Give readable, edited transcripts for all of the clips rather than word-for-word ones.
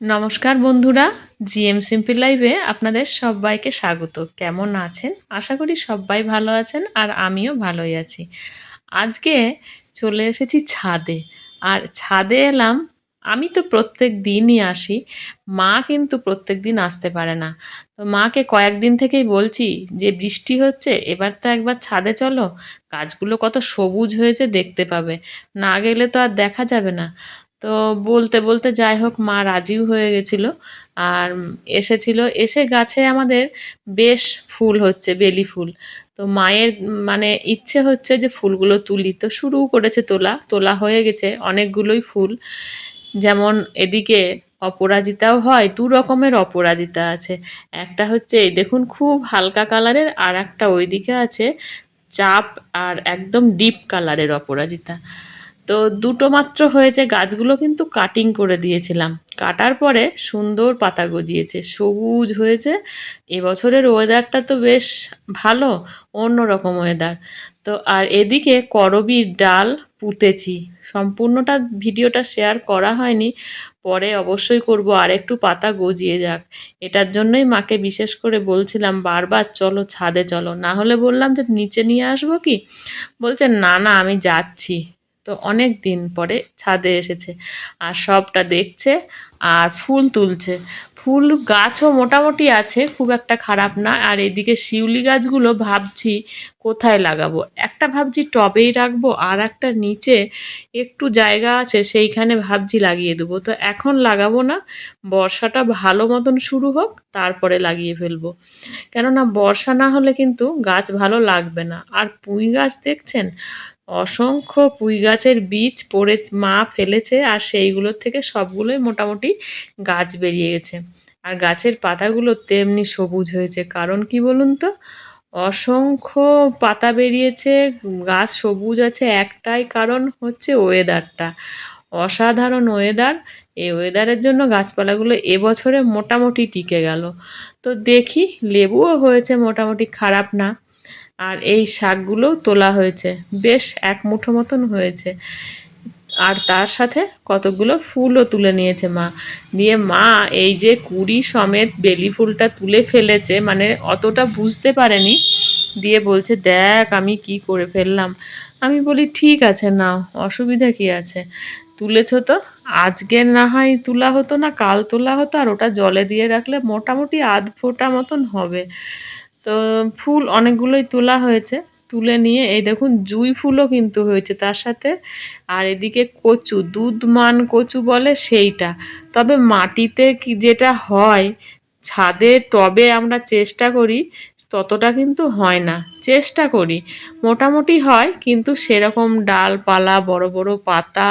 নমস্কার বন্ধুরা, GM simple লাইভে আপনাদের সবাইকে স্বাগত। কেমন আছেন? আশা করি সবাই ভালো আছেন আর আমিও ভালোই আছি। আজকে চলে এসেছি ছাদে। আর ছাদে এলাম, আমি তো প্রত্যেক দিনই আসি, মা কিন্তু প্রত্যেক দিন আসতে পারে না। তো মাকে কয়েকদিন থেকেই বলছি যে বৃষ্টি হচ্ছে, এবার তো একবার ছাদে চলো, গাছগুলো কত সবুজ হয়েছে দেখতে পাবে, না গেলে তো আর দেখা যাবে না। তো বলতে বলতে যাই হোক মা রাজিও হয়ে গেছিল আর এসেছিল। এসে গাছে আমাদের বেশ ফুল হচ্ছে, বেলি ফুল। তো মায়ের মানে ইচ্ছে হচ্ছে যে ফুলগুলো তুলি, তো শুরু করেছে তোলা, তোলা হয়ে গেছে অনেকগুলোই ফুল। যেমন এদিকে অপরাজিতাও হয়, দু রকমের অপরাজিতা আছে। একটা হচ্ছে এই দেখুন খুব হালকা কালারের, আর একটা ওইদিকে আছে চাপ আর একদম ডিপ কালারের অপরাজিতা। তো দুটো মাত্র হয়েছে, গাছগুলো কিন্তু কাটিং করে দিয়েছিলাম, কাটার পরে সুন্দর পাতা গজিয়েছে, সবুজ হয়েছে। এবছরের ওয়েদারটা তো বেশ ভালো, অন্যরকম ওয়েদার। তো আর এদিকে করবীর ডাল পুঁতেছি, সম্পূর্ণটা ভিডিওটা শেয়ার করা হয়নি, পরে অবশ্যই করব। আর একটু পাতা গজিয়ে যাক, এটার জন্যই মাকে বিশেষ করে বলছিলাম বারবার চলো ছাদে চলো, না হলে বললাম যে নিচে নিয়ে আসবো কি, বলছে না না আমি যাচ্ছি। তো অনেক দিন পরে ছাদে এসেছে আর সবটা দেখছে আর ফুল তুলছে। ফুল গাছও মোটামুটি আছে, খুব একটা খারাপ না। আর এদিকে শিউলি গাছগুলো ভাবছি কোথায় লাগাবো, একটা ভাবছি টবেই রাখবো, আর একটা নিচে একটু জায়গা আছে সেইখানে ভাবছি লাগিয়ে দেবো। তো এখন লাগাবো না, বর্ষাটা ভালো মতন শুরু হোক তারপরে লাগিয়ে ফেলবো, কেননা বর্ষা না হলে কিন্তু গাছ ভালো লাগবে না। আর পুঁই গাছ দেখছেন, অসংখ্য পুঁই গাছের বীজ পড়ে মা ফেলেছে, আর সেইগুলোর থেকে সবগুলোই মোটামুটি গাছ বেরিয়ে গেছে। আর গাছের পাতাগুলো তেমনি সবুজ হয়েছে, কারণ কি বলুন তো, অসংখ্য পাতা বেরিয়েছে, গাছ সবুজ আছে, একটাই কারণ হচ্ছে ওয়েদারটা, অসাধারণ ওয়েদার। এই ওয়েদারের জন্য গাছপালাগুলো এবছরে মোটামুটি টিকে গেল। তো দেখি, লেবুও হয়েছে মোটামুটি খারাপ না। আর এই শাকগুলোও তোলা হয়েছে, বেশ এক মুঠো মতন হয়েছে। আর তার সাথে কতগুলো ফুলও তুলে নিয়েছে মা। দিয়ে মা এই যে কুড়ি সমেত বেলি ফুলটা তুলে ফেলেছে, মানে অতটা বুঝতে পারেনি, দিয়ে বলছে দেখ আমি কি করে ফেললাম। আমি বলি ঠিক আছে নাও, অসুবিধা কি আছে, তুলেছ তো, আজকে না হয় তোলা হতো না, কাল তোলা হতো, আর ওটা জলে দিয়ে রাখলে মোটামুটি আধ ফোঁটা মতন হবে। তো ফুল অনেকগুলোই তোলা হয়েছে, তুলে নিয়ে এই দেখুন জুঁই ফুলও কিন্তু হয়েছে তার সাথে। আর এদিকে কচু, দুধমান কচু বলে সেইটা, তবে মাটিতে কি যেটা হয়, ছাদে টবে আমরা চেষ্টা করি, ততটা কিন্তু হয় না, চেষ্টা করি মোটামুটি হয়, কিন্তু সেরকম ডালপালা বড় বড় পাতা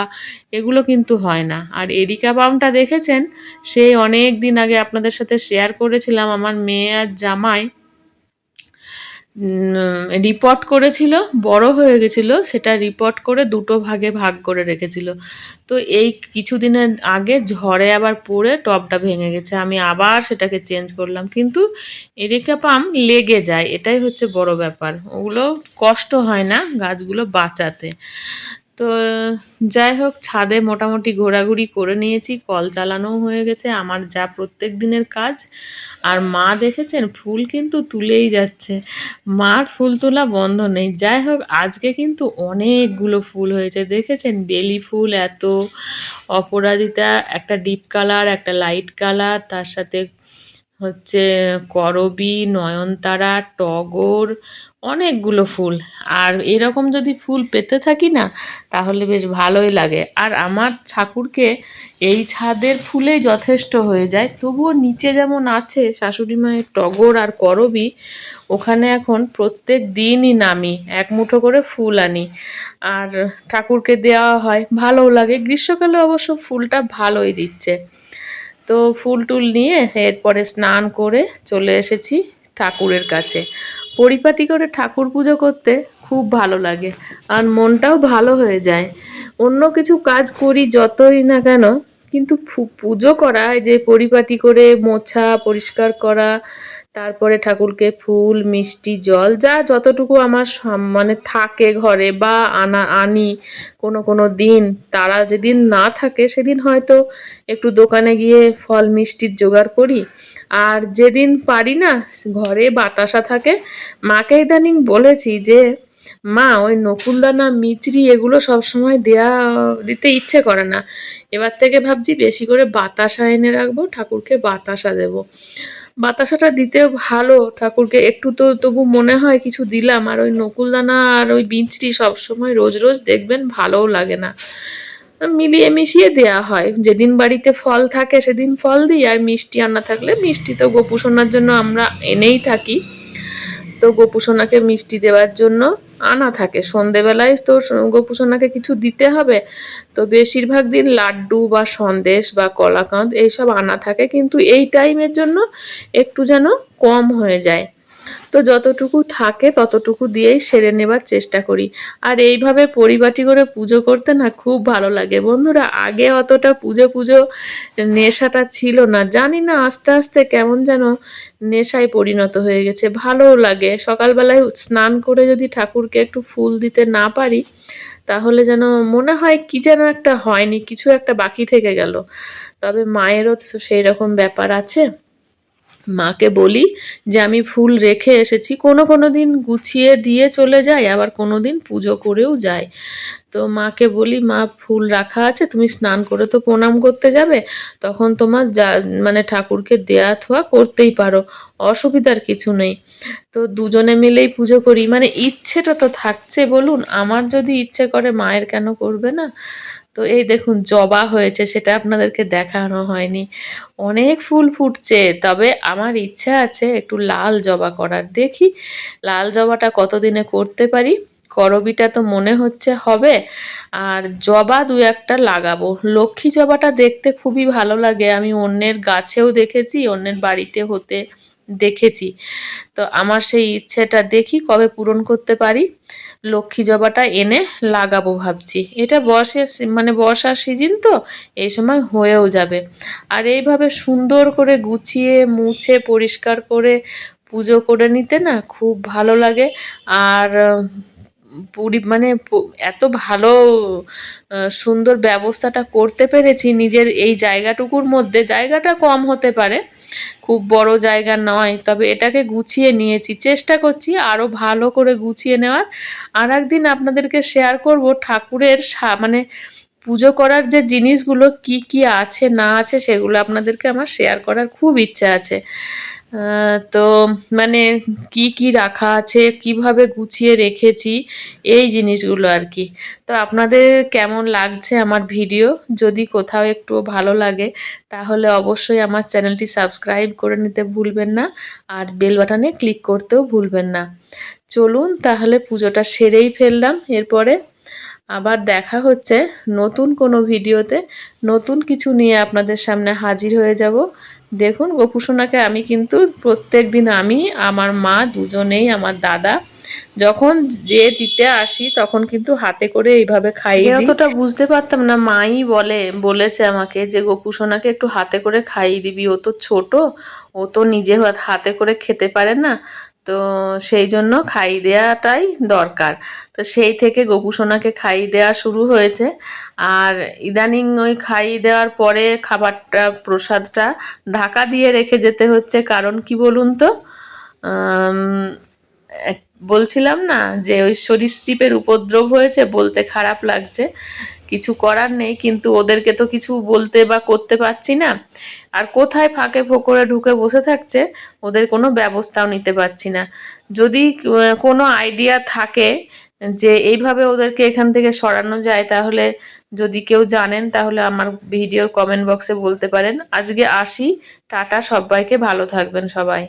এগুলো কিন্তু হয় না। আর এরিকা বামটা দেখেছেন, সেই অনেক দিন আগে আপনাদের সাথে শেয়ার করেছিলাম, আমার মেয়ে আর জামাই রিপোর্ট করেছিল, বড় হয়ে গেছিল, সেটা রিপোর্ট করে দুটো ভাগে ভাগ করে রেখেছিল। তো এই কিছুদিনের আগে ঝড়ে আবার পড়ে টবটা ভেঙে গেছে, আমি আবার সেটাকে চেঞ্জ করলাম, কিন্তু এরিকা পাম লেগে যায়, এটাই হচ্ছে বড় ব্যাপার, ওগুলো কষ্ট হয় না গাছগুলো বাঁচাতে। তো যাই হোক, ছাদে মোটামুটি ঘোরাঘুরি করে নিয়েছি, কল চালানোও হয়ে গেছে, আমার যা প্রত্যেক দিনের কাজ। আর মা দেখেছেন ফুল কিন্তু তুলেই যাচ্ছে, মার ফুল তোলা বন্ধ নেই। যাই হোক, আজকে কিন্তু অনেকগুলো ফুল হয়েছে, দেখেছেন বেলি ফুল এত, অপরাজিতা একটা ডিপ কালার একটা লাইট কালার, তার সাথে হচ্ছে করবী, নয়নতারা, টগর, অনেকগুলো ফুল। আর এরকম যদি ফুল পেতে থাকি না, তাহলে বেশ ভালোই লাগে। আর আমার ঠাকুরকে এই ছাদের ফুলেই যথেষ্ট হয়ে যায়, তবুও নিচে যেমন আছে শাশুড়ি মায়ের টগর আর করবী, ওখানে এখন প্রত্যেক দিনই নামি, এক মুঠো করে ফুল আনি আর ঠাকুরকে দেওয়া হয়, ভালোও লাগে। গ্রীষ্মকালে অবশ্য ফুলটা ভালোই দিচ্ছে। তো ফুল টুল নিয়ে এরপরে স্নান করে চলে এসেছি ঠাকুরের কাছে। পরিপাটি করে ঠাকুর পুজো করতে খুব ভালো লাগে, আর মনটাও ভালো হয়ে যায়। অন্য কিছু কাজ করি যতই না কেন, কিন্তু পুজো করা, যে পরিপাটি করে মোছা পরিষ্কার করা, তারপরে ঠাকুরকে ফুল মিষ্টি জল যা যতটুকু আমার মানে থাকে ঘরে বা আনি কোনো কোনো দিন। তারা যেদিন না থাকে সেদিন হয়তো একটু দোকানে গিয়ে ফল মিষ্টির জোগাড় করি। আর যেদিন পারি না ঘরে বাতাসা থাকে, মাকে ইদানিং বলেছি যে মা ওই নকুলদানা মিচড়ি এগুলো সবসময় দিতে ইচ্ছে করে না, এবার থেকে ভাবছি বেশি করে বাতাসা এনে রাখবো, ঠাকুরকে বাতাসা দেব। বাতাসাটা দিতে ভালো ঠাকুরকে, একটু তো তবু মনে হয় কিছু দিলাম। আর ওই নকুলদানা আর ওই বিঞ্চটি সবসময় রোজ রোজ দেখবেন ভালোও লাগে না, মিলিয়ে মিশিয়ে দেয়া হয়। যেদিন বাড়িতে ফল থাকে সেদিন ফল দিই, আর মিষ্টি আনা থাকলে মিষ্টি তো গোপুসোনার জন্য আমরা এনেই থাকি। তো গোপুসোনাকে মিষ্টি দেওয়ার জন্য আনা থাকে। সন্ধেবেলায় তো গোপুসোনাকে কিছু দিতে হবে, তো বেশিরভাগ দিন লাড্ডু বা সন্দেশ বা কলাকাঁদ এইসব আনা থাকে, কিন্তু এই টাইমের জন্য একটু যেন কম হয়ে যায়। তো যতটুকু থাকে ততটুকু দিয়েই সেরে নেবার চেষ্টা করি। আর এইভাবে পরিপাটি করে পুজো করতে না খুব ভালো লাগে বন্ধুরা। আগে অতটা পুজো পুজো নেশাটা ছিল না, জানি না আস্তে আস্তে কেমন যেন নেশায় পরিণত হয়ে গেছে। ভালোও লাগে সকালবেলায় স্নান করে যদি ঠাকুরকে একটু ফুল দিতে না পারি, তাহলে যেন মনে হয় কি যেন একটা হয়নি, কিছু একটা বাকি থেকে গেল। তবে মায়েরও সেই রকম ব্যাপার আছে। মাকে বলি যে আমি ফুল রেখে এসেছি, কোনো কোনো দিন গুছিয়ে দিয়ে চলে যাই, আবার কোনো দিন পুজো করেও যাই। তো মাকে বলি মা ফুল রাখা আছে, তুমি স্নান করে তো প্রণাম করতে যাবে, তখন তোমার যা মানে ঠাকুরকে দেয়া থোয়া করতেই পারো, অসুবিধার কিছু নেই। তো দুজনে মিলেই পুজো করি, মানে ইচ্ছেটা তো থাকছে বলুন, আমার যদি ইচ্ছে করে মায়ের কেন করবে না। তো এই দেখুন জবা হয়েছে, সেটা আপনাদেরকে দেখানো হয়নি। অনেক ফুল ফুটছে, তবে আমার ইচ্ছা আছে একটু লাল জবা করার, দেখি লাল জবাটা কতদিনে করতে পারি। করবিটা তো মনে হচ্ছে হবে, আর জবা দু একটা লাগাবো। লক্ষ্মী জবাটা দেখতে খুবই ভালো লাগে, আমি অন্যের গাছেও দেখেছি, অন্যের বাড়িতে হতে দেখেছি। তো আমার সেই ইচ্ছেটা দেখি কবে পূরণ করতে পারি। লক্ষ্মী জবাটা এনে লাগাবো ভাবছি। এটা মানে বর্ষার সিজন তো, এই সময় হয়েও যাবে। আর এইভাবে সুন্দর করে গুছিয়ে মুছে পরিষ্কার করে পুজো করে নিতে না খুব ভালো লাগে। আর মানে এত ভালো সুন্দর ব্যবস্থাটা করতে পেরেছি নিজের এই জায়গাটুকুর মধ্যে। জায়গাটা কম হতে পারে, খুব বড় জায়গা নয়, তবে এটাকে গুছিয়ে নিয়েছি, চেষ্টা করছি আরও ভালো করে গুছিয়ে নেওয়ার। আর একদিন আপনাদেরকে শেয়ার করব ঠাকুরের মানে পুজো করার যে জিনিসগুলো কি কি আছে না আছে, সেগুলো আপনাদেরকে আমার শেয়ার করার খুব ইচ্ছা আছে। তো মানে কি কি রাখা আছে, কিভাবে গুছিয়ে রেখেছি, এই জিনিসগুলো আর কি। তো আপনাদের কেমন লাগছে আমার ভিডিও? যদি কোথাও একটু ভালো লাগে তাহলে অবশ্যই আমার চ্যানেলটি সাবস্ক্রাইব করে নিতে ভুলবেন না, আর বেল বাটনে ক্লিক করতেও ভুলবেন না। চলুন তাহলে পুজোটা সেরেই ফেললাম, এরপরে আবার দেখা হচ্ছে নতুন কোনো ভিডিওতে, নতুন কিছু নিয়ে আপনাদের সামনে হাজির হয়ে যাব। দেখুন গোপুসোনাকে আমি কিন্তু প্রত্যেক দিন, আমি আমার মা দুজনেই, আমার দাদা যখন যে দিতে আসি তখন কিন্তু হাতে করে এইভাবে খাইয়ে দিই। অতটা বুঝতে পারতাম না, মাই বলেছে আমাকে যে গোপুসোনাকে একটু হাতে করে খাইয়ে দিবি, ও তো ছোট, ও তো নিজে হাতে করে খেতে পারে না, তো সেই জন্য খাইয়ে দেওয়াটাই দরকার। তো সেই থেকে গোপুসোনাকে খাইয়ে দেওয়া শুরু হয়েছে। আর ইদানিং ওই খাইয়ে দেওয়ার পরে খাবারটা প্রসাদটা ঢাকা দিয়ে রেখে যেতে হচ্ছে, কারণ কি বলুন তো, বলছিলাম না যে ওই সরীসৃপের উপদ্রব হয়েছে, বলতে খারাপ লাগছে, কিছু করার নেই, কিন্তু ওদেরকে তো কিছু বলতে বা করতে পারছি না। আর কোথায় ফাঁকে ফোকরে ঢুকে বসে থাকছে, ওদের কোনো ব্যবস্থাও নিতে পারছি না। যদি কোনো আইডিয়া থাকে যে এইভাবে ওদেরকে এখান থেকে সরানো যায়, তাহলে যদি কেউ জানেন তাহলে আমার ভিডিওর কমেন্ট বক্সে বলতে পারেন। আজকে আসি, টাটা, সবাইকে ভালো থাকবেন সবাই।